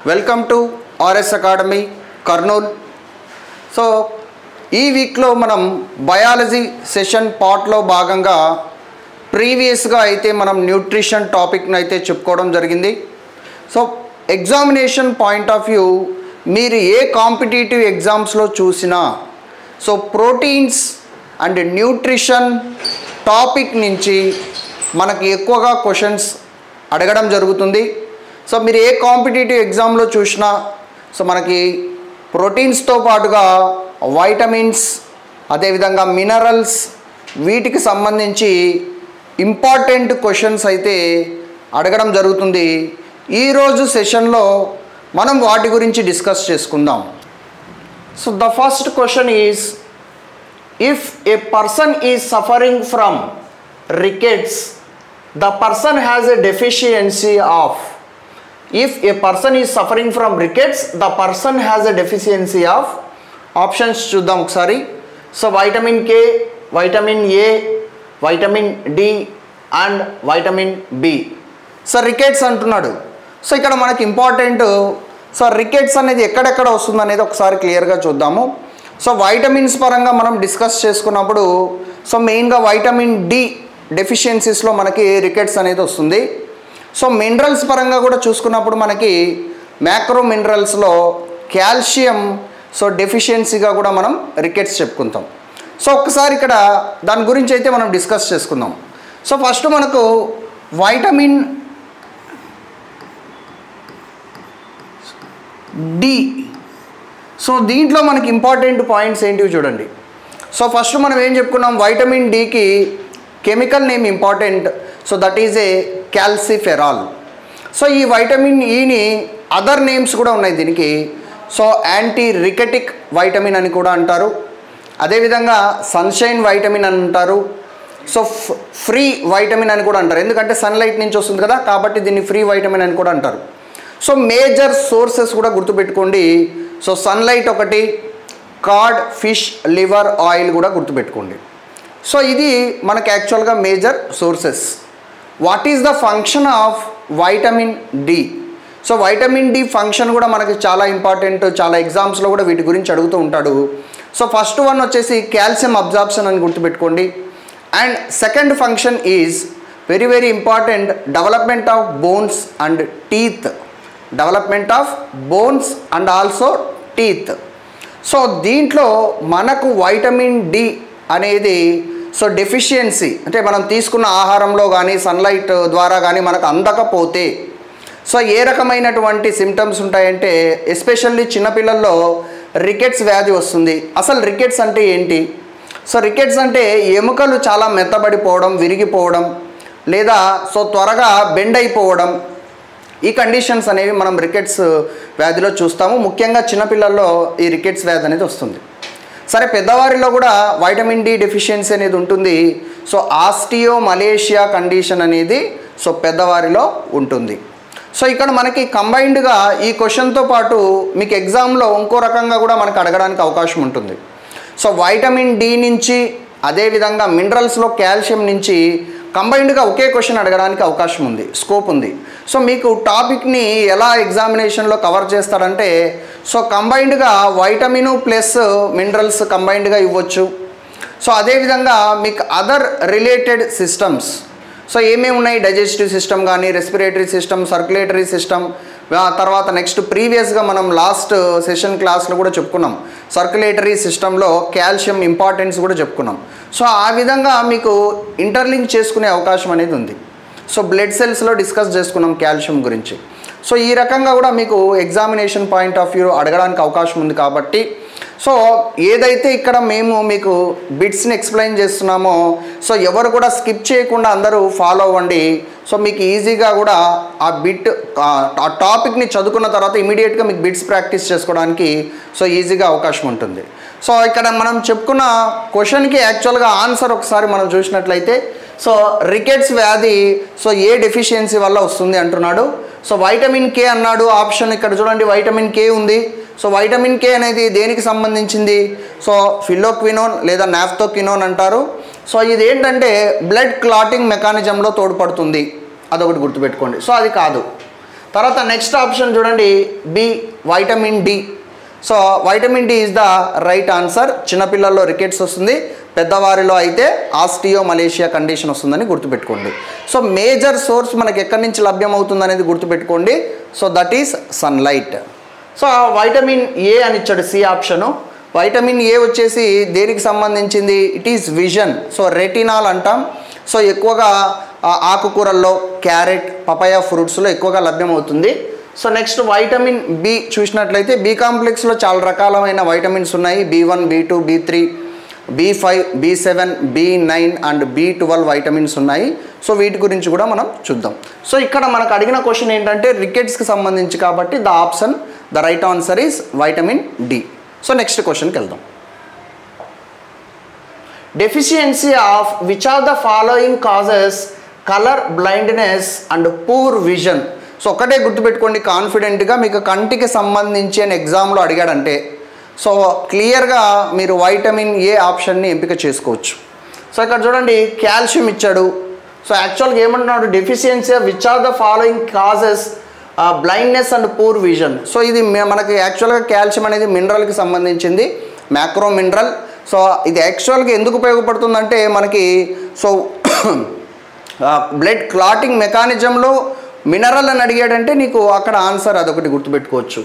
Welcome to RS academy Kurnool. So ఈ వీక్లో మనం బయాలజీ సెషన్ పార్ట్లో భాగంగా ప్రీవియస్గా అయితే మనం న్యూట్రిషన్ టాపిక్ని అయితే చెప్పుకోవడం జరిగింది. So examination point of view మీరు ఏ కాంపిటేటివ్ ఎగ్జామ్స్లో చూసినా so proteins and nutrition topic నుంచి మనకి ఎక్కువగా క్వశ్చన్స్ అడగడం జరుగుతుంది. సో మీరు ఏ కాంపిటేటివ్ ఎగ్జామ్లో చూసినా సో మనకి ప్రోటీన్స్తో పాటుగా వైటమిన్స్, అదేవిధంగా మినరల్స్, వీటికి సంబంధించి ఇంపార్టెంట్ క్వశ్చన్స్ అయితే అడగడం జరుగుతుంది. ఈరోజు సెషన్లో మనం వాటి గురించి డిస్కస్ చేసుకుందాం. So the first question is, if A person is suffering from rickets, the person has a deficiency of. If a person is suffering from rickets, the person has a deficiency of. Options చూద్దాం ఒకసారి. So vitamin K, vitamin A, vitamin D and vitamin B. So rickets అంటున్నాడు. So ఇక్కడ మనకి important, so rickets అనేది ఎక్కడెక్కడ వస్తుంది అనేది ఒకసారి క్లియర్గా చూద్దాము. సో వైటమిన్స్ పరంగా మనం డిస్కస్ చేసుకున్నప్పుడు సో మెయిన్గా వైటమిన్ డి డెఫిషియన్సీస్లో మనకి రికెట్స్ అనేది వస్తుంది. సో మినరల్స్ పరంగా కూడా చూసుకున్నప్పుడు మనకి మ్యాక్రో మినరల్స్లో కాల్షియం సో డెఫిషియన్సీగా కూడా మనం రికెట్స్ చెప్పుకుంటాం. సో ఒక్కసారి ఇక్కడ దాని గురించి అయితే మనం డిస్కస్ చేసుకుందాం. సో ఫస్ట్ మనకు వైటమిన్ డి. సో దీంట్లో మనకి ఇంపార్టెంట్ పాయింట్స్ ఏంటివి చూడండి. సో ఫస్ట్ మనం ఏం చెప్పుకున్నాం, వైటమిన్ డికి chemical name important. So that is a calciferol. So ఈ వైటమిన్ ఈని అదర్ నేమ్స్ కూడా ఉన్నాయి దీనికి. సో యాంటీ రికెటిక్ వైటమిన్ అని కూడా అంటారు, అదేవిధంగా సన్షైన్ వైటమిన్ అని అంటారు, సో ఫ్రీ వైటమిన్ అని కూడా అంటారు. ఎందుకంటే సన్లైట్ నుంచి వస్తుంది కదా, కాబట్టి దీన్ని ఫ్రీ వైటమిన్ అని కూడా అంటారు. సో మేజర్ సోర్సెస్ కూడా గుర్తుపెట్టుకోండి. సో సన్లైట్ ఒకటి, కార్డ్, ఫిష్, లివర్ ఆయిల్ కూడా గుర్తుపెట్టుకోండి. సో ఇది మనకి యాక్చువల్గా major sources. What is the function of vitamin D? So vitamin D function కూడా మనకి చాలా ఇంపార్టెంట్, చాలా ఎగ్జామ్స్లో కూడా వీటి గురించి అడుగుతూ ఉంటాడు. సో ఫస్ట్ వన్ వచ్చేసి కాల్షియం అబ్జార్ప్షన్ అని గుర్తుపెట్టుకోండి. And second function is very very important, development of bones and teeth. Development of bones and also teeth. So దీంట్లో మనకు వైటమిన్ డి అనేది సో డెఫిషియన్సీ అంటే మనం తీసుకున్న ఆహారంలో కానీ సన్లైట్ ద్వారా కానీ మనకు అందకపోతే సో ఏ రకమైనటువంటి సిమ్టమ్స్ ఉంటాయంటే, ఎస్పెషల్లీ చిన్నపిల్లల్లో రికెట్స్ వ్యాధి వస్తుంది. అసలు రికెట్స్ అంటే ఏంటి? సో రికెట్స్ అంటే ఎముకలు చాలా మెత్తబడిపోవడం, విరిగిపోవడం, లేదా సో త్వరగా బెండ్ అయిపోవడం, ఈ కండిషన్స్ అనేవి మనం రికెట్స్ వ్యాధిలో చూస్తాము. ముఖ్యంగా చిన్నపిల్లల్లో ఈ రికెట్స్ వ్యాధి అనేది వస్తుంది. సరే, పెద్దవారిలో కూడా వైటమిన్ డి డెఫిషియన్సీ అనేది ఉంటుంది. సో ఆస్టియోమలేషియా కండిషన్ అనేది సో పెద్దవారిలో ఉంటుంది. సో ఇక్కడ మనకి కంబైన్డ్గా ఈ క్వశ్చన్తో పాటు మీకు ఎగ్జామ్లో ఇంకో రకంగా కూడా మనకు అడగడానికి అవకాశం ఉంటుంది. సో వైటమిన్ డి నుంచి, అదేవిధంగా మినరల్స్లో కాల్షియం నుంచి కంబైన్డ్గా ఒకే క్వశ్చన్ అడగడానికి అవకాశం ఉంది, స్కోప్ ఉంది. సో మీకు టాపిక్ని ఎలా ఎగ్జామినేషన్లో కవర్ చేస్తాడంటే సో కంబైన్డ్గా వైటమిన్ ప్లస్ మినరల్స్ కంబైన్డ్గా ఇవ్వచ్చు. సో అదేవిధంగా మీకు అదర్ రిలేటెడ్ సిస్టమ్స్ సో ఏమేమి ఉన్నాయి, డైజెస్టివ్ సిస్టమ్ కానీ, రెస్పిరేటరీ సిస్టమ్, సర్క్యులేటరీ సిస్టమ్, తర్వాత నెక్స్ట్ ప్రీవియస్గా మనం లాస్ట్ సెషన్ క్లాస్లో కూడా చెప్పుకున్నాం, సర్క్యులేటరీ సిస్టంలో కాల్షియం ఇంపార్టెన్స్ కూడా చెప్పుకున్నాం. సో ఆ విధంగా మీకు ఇంటర్లింక్ చేసుకునే అవకాశం అనేది ఉంది. సో బ్లడ్ సెల్స్లో డిస్కస్ చేసుకున్నాం కాల్షియం గురించి. సో ఈ రకంగా కూడా మీకు ఎగ్జామినేషన్ పాయింట్ ఆఫ్ వ్యూ అడగడానికి అవకాశం ఉంది. కాబట్టి సో ఏదైతే ఇక్కడ మేము మీకు బిట్స్ని ఎక్స్ప్లెయిన్ చేస్తున్నామో సో ఎవరు కూడా స్కిప్ చేయకుండా అందరూ ఫాలో అవ్వండి. సో మీకు ఈజీగా కూడా ఆ బిట్ ఆ టాపిక్ని చదువుకున్న తర్వాత ఇమీడియట్గా మీకు బిట్స్ ప్రాక్టీస్ చేసుకోవడానికి సో ఈజీగా అవకాశం ఉంటుంది. సో ఇక్కడ మనం చెప్పుకున్న క్వశ్చన్కి యాక్చువల్గా ఆన్సర్ ఒకసారి మనం చూసినట్లయితే సో రికెట్స్ వ్యాధి సో ఏ డెఫిషియన్సీ వల్ల వస్తుంది అంటున్నాడు. సో వైటమిన్ కే అన్నాడు. ఆప్షన్ ఇక్కడ చూడండి, వైటమిన్ కే ఉంది. సో వైటమిన్ కే అనేది దేనికి సంబంధించింది? సో ఫిలోక్వినోన్ లేదా నాఫ్తోక్వినోన్ అంటారు. సో ఇది ఏంటంటే బ్లడ్ క్లాటింగ్ మెకానిజంలో తోడ్పడుతుంది, అదొకటి గుర్తుపెట్టుకోండి. సో అది కాదు. తర్వాత నెక్స్ట్ ఆప్షన్ చూడండి B vitamin D. So vitamin D is the right answer. చిన్నపిల్లల్లో రికెట్స్ వస్తుంది, పెద్దవారిలో అయితే ఆస్టియోమలేషియా కండిషన్ వస్తుందని గుర్తుపెట్టుకోండి. సో మేజర్ సోర్స్ మనకి ఎక్కడి నుంచి లభ్యమవుతుంది అనేది గుర్తుపెట్టుకోండి. So that is sunlight. So vitamin A అని ఇచ్చాడు సి ఆప్షను. వైటమిన్ ఏ వచ్చేసి దేనికి సంబంధించింది? It is vision. So retinol అంటాం. సో ఎక్కువగా ఆకుకూరల్లో, క్యారెట్, పపాయ ఫ్రూట్స్లో ఎక్కువగా లభ్యమవుతుంది. సో నెక్స్ట్ వైటమిన్ బి చూసినట్లయితే బి కాంప్లెక్స్లో చాలా రకాలైన వైటమిన్స్ ఉన్నాయి. B1, B2, B3, B5, B7, B9 and B12 vitamins ఉన్నాయి. సో వీటి గురించి కూడా మనం చూద్దాం. సో ఇక్కడ మనకు అడిగిన క్వశ్చన్ ఏంటంటే రికెట్స్కి సంబంధించి కాబట్టి the right answer is vitamin D. So next క్వశ్చన్కి వెళ్దాం. Deficiency of which are the following causes colour blindness and poor vision. So ఒకటే గుర్తుపెట్టుకోండి కాన్ఫిడెంట్గా, మీకు కంటికి సంబంధించి అని ఎగ్జామ్లో అడిగాడంటే సో క్లియర్గా మీరు వైటమిన్ ఏ ఆప్షన్ని ఎంపిక చేసుకోవచ్చు. సో ఇక్కడ చూడండి కాల్షియం ఇచ్చాడు. సో యాక్చువల్గా ఏమంటున్నాడు? Deficiency which are the following causes blindness and poor vision. So ఇది మనకి యాక్చువల్గా కాల్షియం అనేది మినరల్కి సంబంధించింది, మ్యాక్రో మినరల్. సో ఇది యాక్చువల్గా ఎందుకు ఉపయోగపడుతుందంటే మనకి సో బ్లడ్ క్లాటింగ్ మెకానిజంలో మినరల్ అని అడిగాడంటే నీకు అక్కడ ఆన్సర్ అదొకటి గుర్తుపెట్టుకోవచ్చు.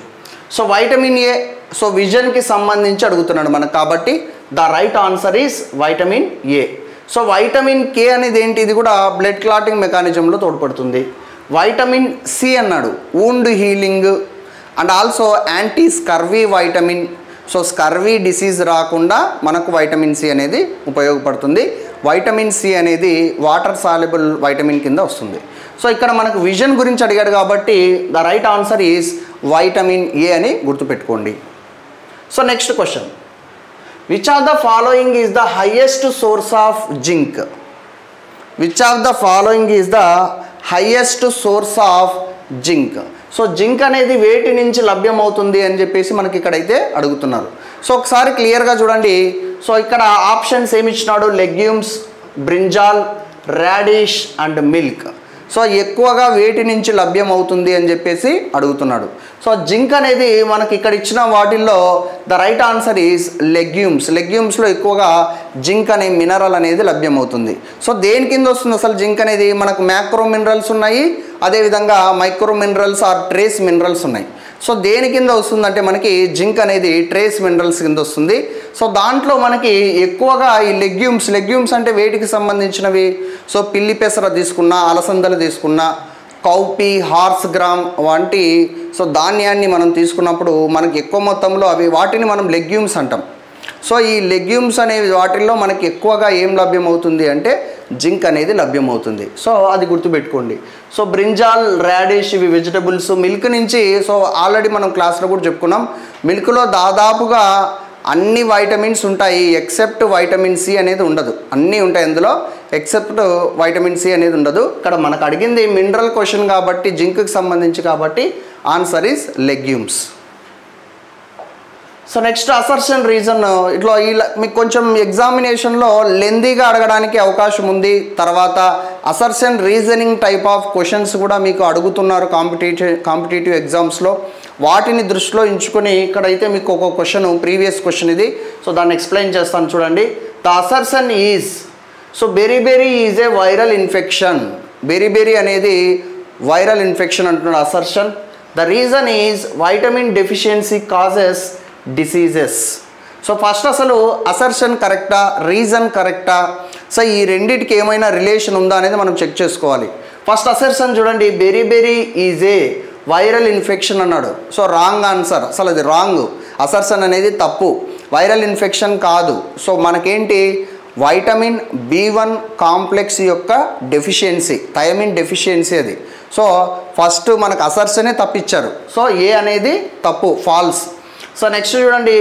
సో వైటమిన్ ఏ సో విజన్కి సంబంధించి అడుగుతున్నాడు మనకు, కాబట్టి the right answer is vitamin A. So vitamin కే అనేది ఏంటి? ఇది కూడా బ్లడ్ క్లాటింగ్ మెకానిజంలో తోడ్పడుతుంది. వైటమిన్ సి అన్నాడు, wound healing and also anti scurvy vitamin. So scurvy disease రాకుండా మనకు వైటమిన్ సి అనేది ఉపయోగపడుతుంది. వైటమిన్ సి అనేది వాటర్ సాల్యుబుల్ వైటమిన్ కింద వస్తుంది. సో ఇక్కడ మనకు విజన్ గురించి అడిగాడు కాబట్టి the right answer is vitamin A అని గుర్తుపెట్టుకోండి. So next question, which of the following is the highest source of zinc? Which of the following is the highest source of zinc? So zinc అనేది వేటి నుంచి లభ్యమవుతుంది అని చెప్పేసి మనకి ఇక్కడైతే అడుగుతున్నారు. సో ఒకసారి క్లియర్గా చూడండి. సో ఇక్కడ ఆప్షన్స్ ఏమి ఇచ్చినాడు? Legumes, brinjal, radish and milk. So ఎక్కువగా వేటి నుంచి లభ్యమవుతుంది అని చెప్పేసి అడుగుతున్నాడు. సో జింక్ అనేది మనకి ఇక్కడ ఇచ్చిన వాటిల్లో the right answer is legumes. లెగ్యూమ్స్లో ఎక్కువగా జింక్ అనే మినరల్ అనేది లభ్యమవుతుంది. సో దేని కింద వస్తుంది అసలు జింక్ అనేది? మనకు మ్యాక్రో మినరల్స్ ఉన్నాయి, అదేవిధంగా micro minerals or trace minerals ఉన్నాయి. సో దేని కింద వస్తుందంటే మనకి జింక్ అనేది ట్రేస్ మినరల్స్ కింద వస్తుంది. సో దాంట్లో మనకి ఎక్కువగా ఈ లెగ్యూమ్స్ అంటే వేటికి సంబంధించినవి? సో పిల్లి పెసర తీసుకున్నా, అలసందలు తీసుకున్నా, కౌపీ, హార్స్ గ్రామ్ వంటి సో ధాన్యాన్ని మనం తీసుకున్నప్పుడు మనకి ఎక్కువ మొత్తంలో వాటిని మనం లెగ్యూమ్స్ అంటాం. సో ఈ లెగ్యూమ్స్ అనే వాటిల్లో మనకి ఎక్కువగా ఏం లభ్యమవుతుంది అంటే జింక్ అనేది లభ్యమవుతుంది. సో అది గుర్తుపెట్టుకోండి. సో బ్రింజాల్, రాడిష్ ఇవి వెజిటబుల్స్. మిల్క్ నుంచి సో ఆల్రెడీ మనం క్లాస్లో కూడా చెప్పుకున్నాం, మిల్క్లో దాదాపుగా అన్ని వైటమిన్స్ ఉంటాయి ఎక్సెప్ట్ వైటమిన్ సి అనేది ఉండదు. అన్నీ ఉంటాయి అందులో ఎక్సెప్ట్ వైటమిన్ సి అనేది ఉండదు. ఇక్కడ మనకు అడిగింది మినరల్ క్వశ్చన్ కాబట్టి జింక్కి సంబంధించి కాబట్టి answer is legumes. So next assertion reason. ఇట్లా మీకు కొంచెం ఎగ్జామినేషన్లో లెందీగా అడగడానికి అవకాశం ఉంది. తర్వాత assertion reasoning type of questions కూడా మీకు అడుగుతున్నారు కాంపిటేటివ్ ఎగ్జామ్స్లో. వాటిని దృష్టిలో ఉంచుకొని ఇక్కడైతే మీకు ఒక క్వశ్చన్, ప్రీవియస్ క్వశ్చన్ ఇది. సో దాన్ని ఎక్స్ప్లెయిన్ చేస్తాను చూడండి. The assertion is so berry is a viral infection. Berry అనేది వైరల్ ఇన్ఫెక్షన్ అంటున్నాడు assertion. The reason is vitamin deficiency causes diseases. So first అసలు అసర్షన్ కరెక్టా, రీజన్ కరెక్టా? సో ఈ రెండింటికి ఏమైనా రిలేషన్ ఉందా అనేది మనం చెక్ చేసుకోవాలి. ఫస్ట్ అసర్షన్ చూడండి, berry is a viral infection అన్నాడు. సో రాంగ్ ఆన్సర్, అసలు అది రాంగ్. అసర్షన్ అనేది తప్పు, వైరల్ ఇన్ఫెక్షన్ కాదు. సో మనకేంటి వైటమిన్ B1 కాంప్లెక్స్ యొక్క డెఫిషియన్సీ, థైమిన్ డెఫిషియన్సీ అది. సో ఫస్ట్ మనకు అసర్షనే తప్పిచ్చారు. సో ఏ అనేది తప్పు, ఫాల్స్. సో నెక్స్ట్ చూడండి,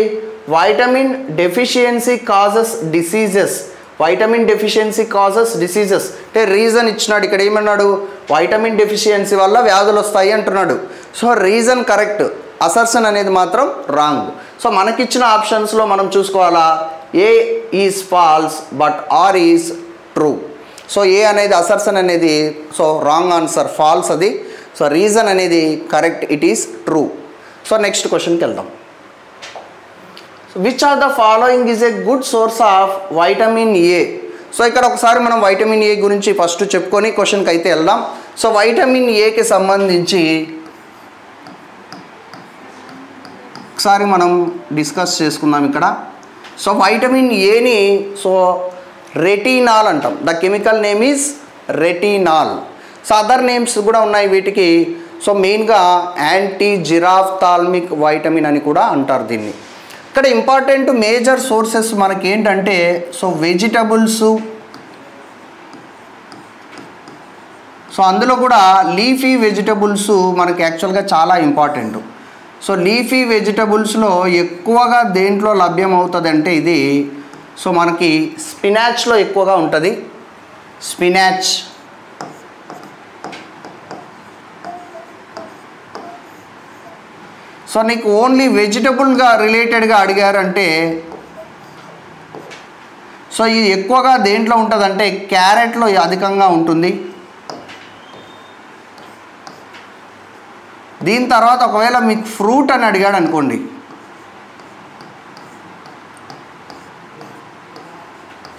vitamin deficiency causes diseases. Vitamin deficiency causes diseases అంటే రీజన్ ఇచ్చినాడు. ఇక్కడ ఏమన్నాడు? వైటమిన్ డెఫిషియన్సీ వల్ల వ్యాధులు వస్తాయి అంటున్నాడు. సో రీజన్ కరెక్ట్, అసర్షన్ అనేది మాత్రం రాంగ్. సో మనకిచ్చిన ఆప్షన్స్లో మనం చూసుకోవాలా, A is false but R is true. So A అనేది అసర్షన్ అనేది సో రాంగ్ ఆన్సర్, ఫాల్స్ అది. సో రీజన్ అనేది correct, it is true. So next క్వశ్చన్కి వెళ్దాం. Which are the following is a good source of vitamin A. So ఇక్కడ ఒకసారి మనం vitamin A గురించి ఫస్ట్ చెప్పుకొని క్వశ్చన్కి అయితే వెళ్దాం. సో వైటమిన్ ఏకి సంబంధించి ఒకసారి మనం డిస్కస్ చేసుకుందాం ఇక్కడ. సో వైటమిన్ ఏని సో రెటినాల్ అంటాం. The chemical name is retinol. So other names కూడా ఉన్నాయి వీటికి. సో మెయిన్గా యాంటీ జిరాఫ్థాల్మిక్ వైటమిన్ అని కూడా అంటారు దీన్ని. ఇక్కడ ఇంపార్టెంట్ మేజర్ సోర్సెస్ మనకి ఏంటంటే సో వెజిటబుల్స్, సో అందులో కూడా లీఫీ వెజిటబుల్స్ మనకి యాక్చువల్గా చాలా ఇంపార్టెంట్. సో లీఫీ వెజిటబుల్స్లో ఎక్కువగా దేంట్లో లభ్యం అవుతుంది అంటే ఇది సో మనకి స్పినాచ్లో ఎక్కువగా ఉంటుంది. స్పినాచ్, సో నీకు ఓన్లీ వెజిటబుల్గా రిలేటెడ్గా అడిగారంటే సో ఇది ఎక్కువగా దేంట్లో ఉంటుందంటే క్యారెట్లో అధికంగా ఉంటుంది. దీని తర్వాత ఒకవేళ మీకు ఫ్రూట్ అని అడిగాడు అనుకోండి,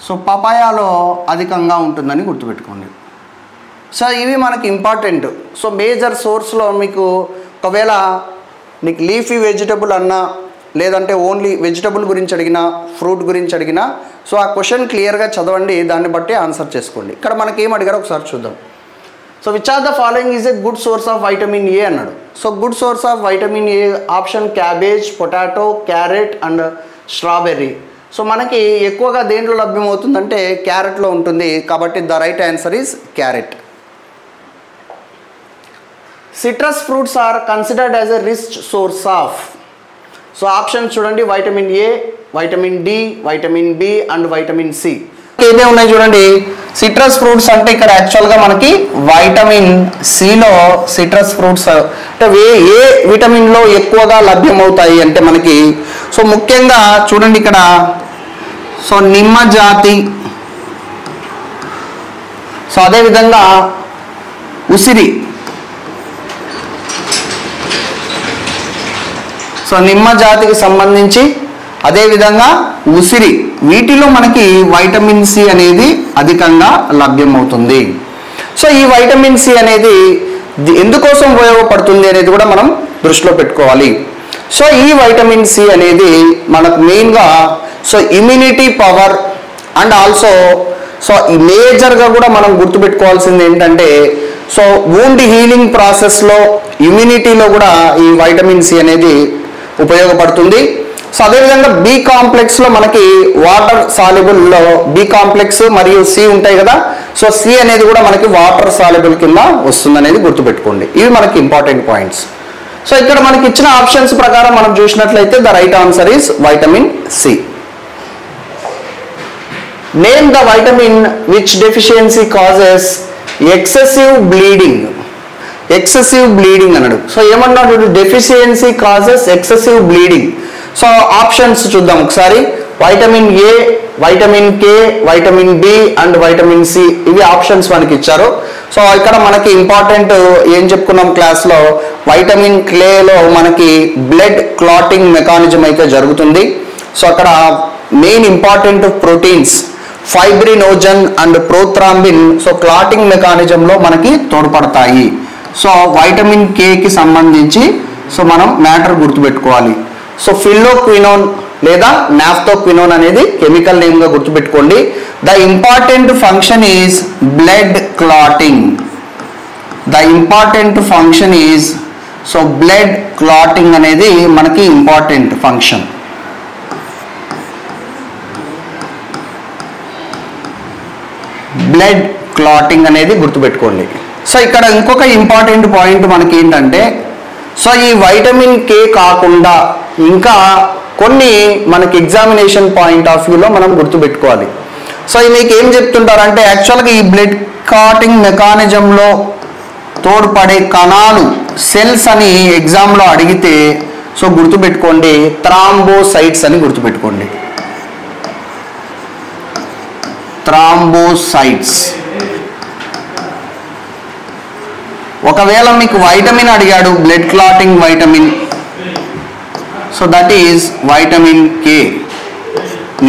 సో పపాయాలో అధికంగా ఉంటుందని గుర్తుపెట్టుకోండి. సో ఇవి మనకి ఇంపార్టెంట్. సో మేజర్ సోర్స్లో మీకు ఒకవేళ మీకు లీఫీ వెజిటబుల్ అన్నా లేదంటే ఓన్లీ వెజిటబుల్ గురించి అడిగినా ఫ్రూట్ గురించి అడిగినా సో ఆ క్వశ్చన్ క్లియర్గా చదవండి, దాన్ని బట్టి ఆన్సర్ చేసుకోండి. ఇక్కడ మనకి ఏం అడిగారో ఒకసారి చూద్దాం. So which are the following is a good source of vitamin A అన్నాడు. So good source of vitamin A option cabbage, potato, carrot and strawberry. So మనకి ఎక్కువగా దేంట్లో లభ్యమవుతుందంటే క్యారెట్లో ఉంటుంది, కాబట్టి the right answer is carrot. Citrus fruits are considered as a rich source of. So options చూడండి, vitamin A, vitamin D, vitamin B and vitamin C. ఏమే ఉన్నాయి చూడండి. సిట్రస్ ఫ్రూట్స్ అంటే ఇక్కడ యాక్చువల్గా మనకి వైటమిన్ సిలో సిట్రస్ ఫ్రూట్స్ అంటే ఏ విటమిన్లో ఎక్కువగా లభ్యమవుతాయి అంటే మనకి సో ముఖ్యంగా చూడండి ఇక్కడ సో నిమ్మ జాతి, సో అదేవిధంగా ఉసిరి. సో నిమ్మ జాతికి సంబంధించి అదేవిధంగా ఉసిరి, వీటిలో మనకి వైటమిన్ సి అనేది అధికంగా లభ్యమవుతుంది. సో ఈ వైటమిన్ సి అనేది ఎందుకోసం ఉపయోగపడుతుంది అనేది కూడా మనం దృష్టిలో పెట్టుకోవాలి. సో ఈ వైటమిన్ సి అనేది మనకు మెయిన్గా so immunity power and also so ఈ మేజర్గా కూడా మనం గుర్తుపెట్టుకోవాల్సింది ఏంటంటే సో వూండ్ హీలింగ్ ప్రాసెస్లో ఇమ్యూనిటీలో కూడా ఈ వైటమిన్ సి అనేది ఉపయోగపడుతుంది. సో అదేవిధంగా బి కాంప్లెక్స్లో మనకి వాటర్ సాల్యుబుల్లో బి కాంప్లెక్స్ మరియు సి ఉంటాయి కదా. సో సి అనేది కూడా మనకి వాటర్ సాల్యుబుల్ కింద వస్తుంది అనేది గుర్తుపెట్టుకోండి. ఇవి మనకి ఇంపార్టెంట్ పాయింట్స్. సో ఇక్కడ మనకి ఇచ్చిన ఆప్షన్స్ ప్రకారం మనం చూసినట్లయితే the right answer is vitamin C. Name the vitamin which deficiency causes excessive bleeding. Excessive bleeding అన్నాడు. సో ఏమన్నాడు, deficiency causes excessive bleeding. So options చూద్దాం ఒకసారి. Vitamin A, vitamin K, vitamin B and vitamin C, ఇవి options మనకి ఇచ్చారు. So ఇక్కడ మనకి important ఏం చెప్పుకున్నాం క్లాస్లో, వైటమిన్ కేలో మనకి బ్లడ్ క్లాటింగ్ మెకానిజం అయితే జరుగుతుంది. సో అక్కడ main important proteins fibrinogen and prothrombin so clotting మెకానిజంలో మనకి తోడ్పడతాయి. సో వైటమిన్ కేకి సంబంధించి సో మనం మ్యాటర్ గుర్తుపెట్టుకోవాలి. సో ఫిల్లోక్వినోన్ లేదా నాఫ్తోక్వినోన్ అనేది కెమికల్ నేమ్గా గుర్తుపెట్టుకోండి. The important function is blood clotting. The important function is so blood clotting అనేది మనకి ఇంపార్టెంట్ ఫంక్షన్. బ్లడ్ క్లాటింగ్ అనేది గుర్తుపెట్టుకోండి. సో ఇక్కడ ఇంకొక ఇంపార్టెంట్ పాయింట్ మనకి ఏంటంటే సో ఈ వైటమిన్ కే కాకుండా ఇంకా కొన్ని మనకి ఎగ్జామినేషన్ పాయింట్ ఆఫ్ వ్యూలో మనం గుర్తుపెట్టుకోవాలి. సో మీకు ఏం చెప్తుంటారంటే యాక్చువల్గా ఈ బ్లడ్ క్లాటింగ్ మెకానిజంలో తోడ్పడే కణాలు సెల్స్ అని ఎగ్జామ్లో అడిగితే సో గుర్తుపెట్టుకోండి థ్రాంబోసైట్స్ అని గుర్తుపెట్టుకోండి. థ్రాంబోసైట్స్. ఒకవేళ మీకు వైటమిన్ అడిగాడు, blood clotting vitamin, so that is vitamin K.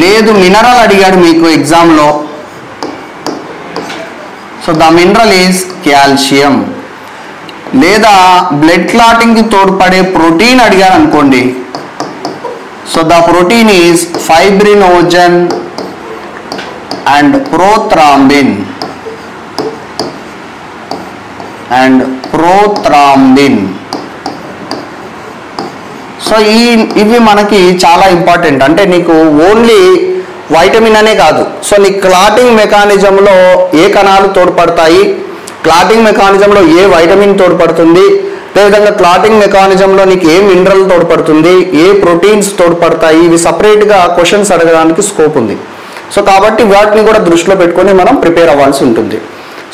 లేదు మినరల్ అడిగాడు మీకు ఎగ్జామ్లో, so the mineral is calcium. లేదా బ్లడ్ క్లాటింగ్కి తోడ్పడే ప్రోటీన్ అడిగాడు అనుకోండి, so the protein is fibrinogen and prothrombin so ఇవి మనకి చాలా ఇంపార్టెంట్. అంటే నీకు ఓన్లీ వైటమిన్ అనే కాదు, సో నీ క్లాటింగ్ మెకానిజంలో ఏ కణాలు తోడ్పడతాయి, క్లాటింగ్ మెకానిజంలో ఏ వైటమిన్ తోడ్పడుతుంది, అదేవిధంగా క్లాటింగ్ మెకానిజంలో నీకు ఏ మినరల్ తోడ్పడుతుంది, ఏ ప్రోటీన్స్ తోడ్పడతాయి, ఇవి సపరేట్గా క్వశ్చన్స్ అడగడానికి స్కోప్ ఉంది. సో కాబట్టి వాటిని కూడా దృష్టిలో పెట్టుకొని మనం ప్రిపేర్ అవ్వాల్సి ఉంటుంది.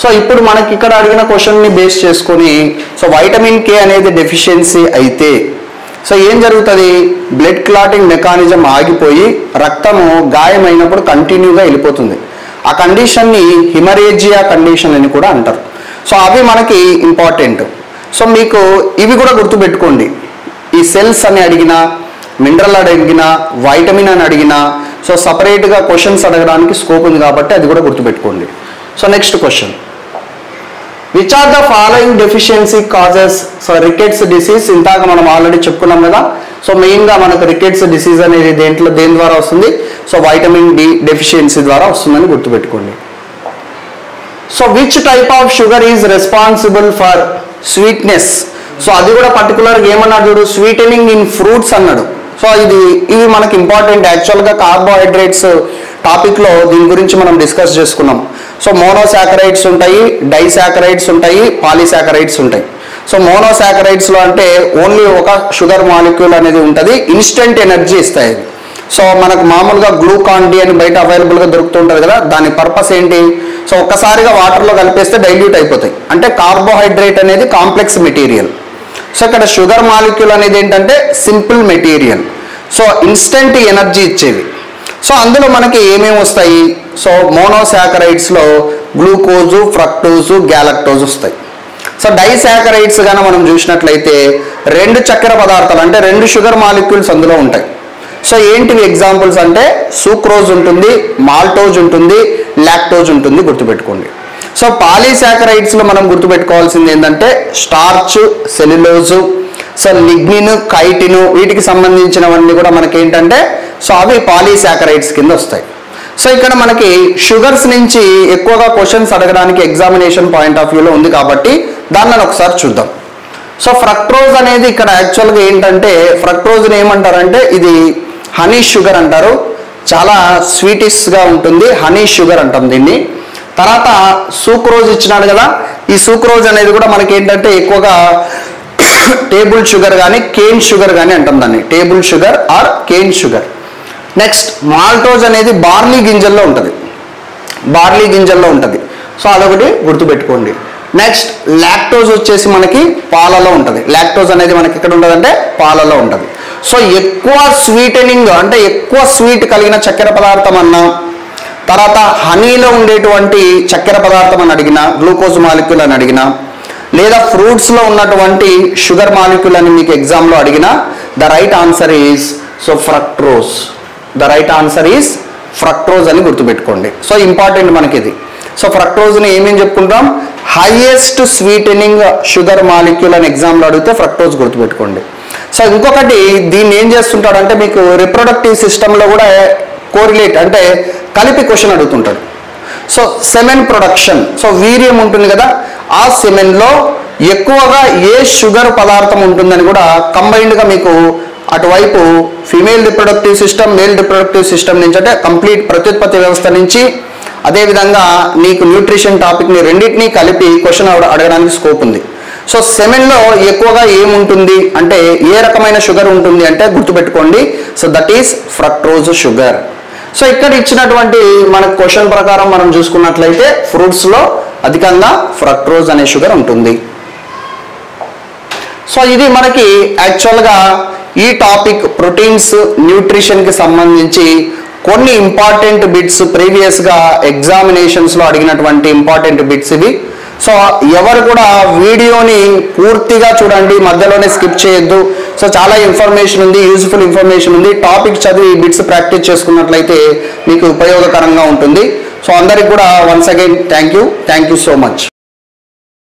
సో ఇప్పుడు మనకి ఇక్కడ అడిగిన క్వశ్చన్ని బేస్ చేసుకొని, సో వైటమిన్ కే అనేది డెఫిషియన్సీ అయితే సో ఏం జరుగుతుంది, బ్లడ్ క్లాటింగ్ మెకానిజం ఆగిపోయి రక్తము గాయమైనప్పుడు కంటిన్యూగా వెళ్ళిపోతుంది. ఆ కండిషన్ని హిమరేజియా కండిషన్ అని కూడా అంటారు. సో అవి మనకి ఇంపార్టెంట్. సో మీకు ఇవి కూడా గుర్తుపెట్టుకోండి, ఈ సెల్స్ అని అడిగినా, మినరల్ అడిగినా, వైటమిన్ అని అడిగినా, సో సపరేట్గా క్వశ్చన్స్ అడగడానికి స్కోప్ ఉంది కాబట్టి అది కూడా గుర్తుపెట్టుకోండి. So next question, which are the following deficiency causes, so rickets disease ఇంతాక మనం ఆల్రెడీ చెప్పుకున్నాం కదా. సో మెయిన్గా మనకు రికెట్స్ డిసీజ్ అనేది దేని ద్వారా వస్తుంది, సో వైటమిన్ డి డెఫిషియన్సీ ద్వారా వస్తుందని గుర్తుపెట్టుకోండి. So which type of sugar is responsible for sweetness, so అది కూడా పర్టికులర్గా ఏమన్నాడు చూడు, స్వీటనింగ్ ఇన్ ఫ్రూట్స్ అన్నాడు. సో ఇవి మనకి ఇంపార్టెంట్. యాక్చువల్గా కార్బోహైడ్రేట్స్ టాపిక్లో దీని గురించి మనం డిస్కస్ చేసుకున్నాం. సో మోనోసాకరైడ్స్ ఉంటాయి, డైసాకరైడ్స్ ఉంటాయి, పాలీసాకరైడ్స్ ఉంటాయి. సో మోనోసాకరైడ్స్లో అంటే ఓన్లీ ఒక షుగర్ మాలిక్యూల్ అనేది ఉంటుంది, ఇన్స్టెంట్ ఎనర్జీ ఇస్తాయి. సో మనకు మామూలుగా గ్లూకాన్ డి అని బయట అవైలబుల్గా దొరుకుతుంటుంది కదా, దాని పర్పస్ ఏంటి, సో ఒక్కసారిగా వాటర్లో కలిపేస్తే డైల్యూట్ అయిపోతాయి. అంటే కార్బోహైడ్రేట్ అనేది కాంప్లెక్స్ మెటీరియల్. సో ఇక్కడ షుగర్ మాలిక్యూల్ అనేది ఏంటంటే simple material. So instant energy ఇచ్చేవి. సో అందులో మనకి ఏమేమి వస్తాయి, సో మోనోసాకరైడ్స్లో గ్లూకోజు, ఫ్రక్టోజు, గ్యాలక్టోజ్ వస్తాయి. సో డైసాకరైడ్స్ కానీ మనం చూసినట్లయితే 2 చక్కెర పదార్థాలు అంటే 2 షుగర్ మాలిక్యూల్స్ అందులో ఉంటాయి. సో ఏంటివి ఎగ్జాంపుల్స్ అంటే సూక్రోజ్ ఉంటుంది, మాల్టోజ్ ఉంటుంది, లాక్టోజ్ ఉంటుంది, గుర్తుపెట్టుకోండి. సో పాలీసాకరైడ్స్లో మనం గుర్తుపెట్టుకోవాల్సింది ఏంటంటే starch, cellulose, so lignin, chitin, వీటికి సంబంధించినవన్నీ కూడా మనకి ఏంటంటే సో అవి పాలీసాకరైడ్స్ కింద వస్తాయి. సో ఇక్కడ మనకి షుగర్స్ నుంచి ఎక్కువగా క్వశ్చన్స్ అడగడానికి ఎగ్జామినేషన్ పాయింట్ ఆఫ్ వ్యూలో ఉంది కాబట్టి దాన్ని ఒకసారి చూద్దాం. సో ఫ్రక్టోజ్ అనేది ఇక్కడ యాక్చువల్గా ఏంటంటే ఫ్రక్టోజ్ని ఏమంటారంటే ఇది హనీ షుగర్ అంటారు, చాలా స్వీటిష్గా ఉంటుంది, హనీ షుగర్ అంటాం దీన్ని. తర్వాత సూక్రోజ్ ఇచ్చినాడు కదా, ఈ సూక్రోజ్ అనేది కూడా మనకి ఏంటంటే ఎక్కువగా టేబుల్ షుగర్ కానీ కేన్ షుగర్ కానీ అంటాం దాన్ని, table sugar or cane sugar. Next maltose అనేది బార్లీ గింజల్లో ఉంటుంది, సో అదొకటి గుర్తుపెట్టుకోండి. నెక్స్ట్ లాక్టోజ్ వచ్చేసి మనకి పాలలో ఉంటుంది. లాక్టోజ్ అనేది మనకి ఎక్కడ ఉంటుంది అంటే పాలలో ఉంటుంది. సో ఎక్కువ స్వీటనింగ్ అంటే ఎక్కువ స్వీట్ కలిగిన చక్కెర పదార్థం అన్నా, తర్వాత హనీలో ఉండేటువంటి చక్కెర పదార్థం అని అడిగినా, గ్లూకోజ్ మాలిక్యూల్ అని అడిగినా, లేదా ఫ్రూట్స్లో ఉన్నటువంటి షుగర్ మాలిక్యూల్ అని మీకు ఎగ్జామ్లో అడిగినా the right answer is so fructose. The right answer is fructose అని గుర్తుపెట్టుకోండి. సో ఇంపార్టెంట్ మనకి ఇది. సో ఫ్రక్టోజ్ని ఏమేమి చెప్పుకుంటాం, హైయెస్ట్ స్వీటనింగ్ షుగర్ మాలిక్యూల్ అని ఎగ్జామ్లో అడిగితే ఫ్రక్టోజ్ గుర్తుపెట్టుకోండి. సో ఇంకొకటి దీన్ని ఏం చేస్తుంటాడంటే మీకు రిప్రొడక్టివ్ సిస్టంలో కూడా కోరిలేట్ అంటే కలిపి క్వశ్చన్ అడుగుతుంటాడు. సో సెమెన్ ప్రొడక్షన్, సో వీర్యం ఉంటుంది కదా, ఆ సెమెన్లో ఎక్కువగా ఏ షుగర్ పదార్థం ఉంటుందని కూడా కంబైన్డ్గా మీకు అటువైపు female reproductive system, male reproductive system నుంచి అంటే కంప్లీట్ ప్రత్యుత్పత్తి వ్యవస్థ నుంచి, అదేవిధంగా నీకు న్యూట్రిషన్ టాపిక్ని రెండింటినీ కలిపి క్వశ్చన్ అడగడానికి స్కోప్ ఉంది. సో సెమెన్లో ఎక్కువగా ఏముంటుంది అంటే ఏ రకమైన షుగర్ ఉంటుంది అంటే గుర్తుపెట్టుకోండి, so that is fructose sugar. So ఇక్కడ ఇచ్చినటువంటి మన క్వశ్చన్ ప్రకారం మనం చూసుకున్నట్లయితే ఫ్రూట్స్లో అధికంగా ఫ్రక్టోజ్ అనే షుగర్ ఉంటుంది. సో ఇది మనకి యాక్చువల్గా ఈ టాపిక్ ప్రోటీన్స్ న్యూట్రిషన్కి సంబంధించి కొన్ని ఇంపార్టెంట్ బిట్స్ ప్రీవియస్గా ఎగ్జామినేషన్స్లో అడిగినటువంటి ఇంపార్టెంట్ బిట్స్ ఇవి. సో ఎవరు కూడా వీడియోని పూర్తిగా చూడండి, మధ్యలోనే స్కిప్ చేయొద్దు. సో చాలా ఇన్ఫర్మేషన్ ఉంది, యూజ్ఫుల్ ఇన్ఫర్మేషన్ ఉంది. టాపిక్ చదివి బిట్స్ ప్రాక్టీస్ చేసుకున్నట్లయితే మీకు ఉపయోగకరంగా ఉంటుంది. సో అందరికి కూడా once again thank you so much.